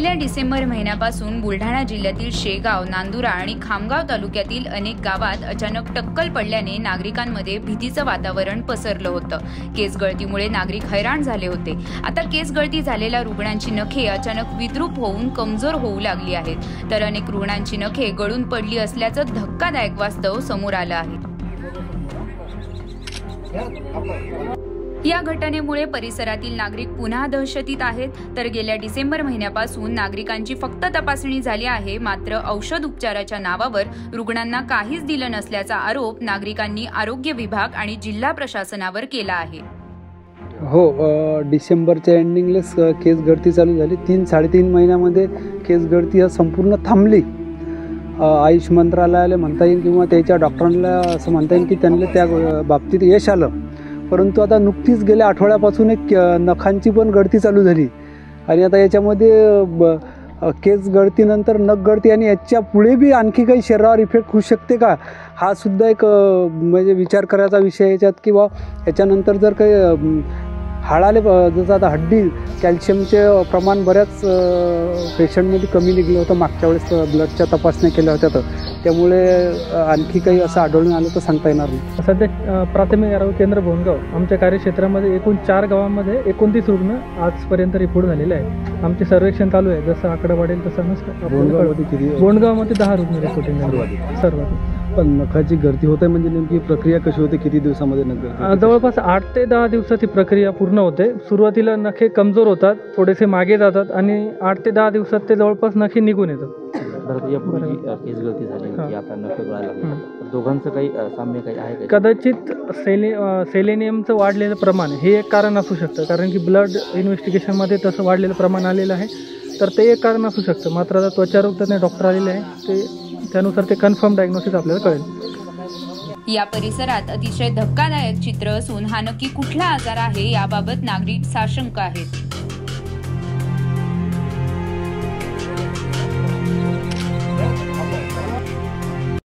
गेल्या डिसेंबर महिन्यापासून बुलढाणा जिल्ह्यातील शेगाव, नांदुरा आणि खामगाव तालुक्यातील अनेक गावात अचानक टक्कल पडल्याने नागरिकांमध्ये भीतीचं वातावरण पसरलं होतं। केस गळतीमुळे नागरिक हैराण झाले होते। आता केस गळती झालेल्या रुग्णांची नखे अचानक विद्रूप होऊन कमजोर होऊ लागली आहेत, तर अनेक रुग्णांची नखे गळून पडली असल्याचं धक्कादायक वास्तव समोर आलं आहे। या घटनेमुळे परिसरातील नागरिक पुन्हा दहशतीत आहेत, तर गेल्या डिसेंबर महिन्यापासून नागरिकांची फक्त तपासणी झाली आहे, मात्र औषध उपचाराच्या नावावर रुग्णांना काहीच दिलं नसल्याचा आरोप नागरिकांनी आरोग्य विभाग आणि जिल्हा प्रशासनावर केला आहे। हो, डिसेंबरच्या एंडिंगलाच केस गळती चालू झाली। 3-3.5 महिन्यामध्ये केस गळती संपूर्ण थांबली। आयुष मंत्रालयाला म्हणता येईल किंवा त्याच्या डॉक्टरांना असं म्हणता येईल की त्यांना त्या बाबतीत यश आलं, परंतु आता नुकतीच गेल्या आठवड्यापासून एक नखांची पण गळती चालू झाली आणि आता याच्यामध्ये केस गळतीनंतर नख गळती आणि याच्या पुढे बी आणखी काही शरीरावर इफेक्ट होऊ शकते का, हा सुद्धा एक म्हणजे विचार करायचा विषय याच्यात। किंवा याच्यानंतर जर काही हाडाले जसं आता हड्डी कॅल्शियमचे प्रमाण बऱ्याच पेशंटमध्ये कमी निघलं होतं, मागच्या वेळेस ब्लडच्या तपासण्या केल्या होत्या, तर त्यामुळे आणखी काही असं आढळून आलं तर सांगता येणार नाही। सध्या प्राथमिक आरोग्य केंद्र भोनगाव आमच्या कार्यक्षेत्रामध्ये एकूण 4 गावांमध्ये 29 रुग्ण आजपर्यंत रिपोर्ट झालेले आहेत। आमचे सर्वेक्षण चालू आहे, जसं आकडा वाढेल तसं भोनगावमध्ये 10 रुग्ण रिपोर्टिंग झाले सर्व। पण नखाची गळती होते म्हणजे नेमकी प्रक्रिया कशी होते, किती दिवसामध्ये नख? जवळपास 8 ते 10 दिवसात ही प्रक्रिया पूर्ण होते। सुरुवातीला नखे कमजोर होतात, थोडेसे मागे जातात आणि 8 ते 10 दिवसात ते जवळपास नखे निघून येतात। केस गळती झाली, आता नखे गळायला लागले, दोघांचं काही साम्य काही आहे? कदाचित सेलेनियमचं वाढलेलं प्रमाण हे एक कारण असू शकतं, कारण की ब्लड इन्व्हेस्टिगेशनमध्ये तसं वाढलेलं प्रमाण आलेलं आहे, तर ते एक कारण असू शकतं। मात्र आता त्वचारोग तज्ञ डॉक्टर आलेले आहे, ते त्यानुसार ते कन्फर्म डायग्नोसिस आपल्याला कळेल। या परिसरात अतिशय धक्कादायक चित्र असून हा नक्की कुठला आजार आहे याबाबत नागरिक साशंक आहेत।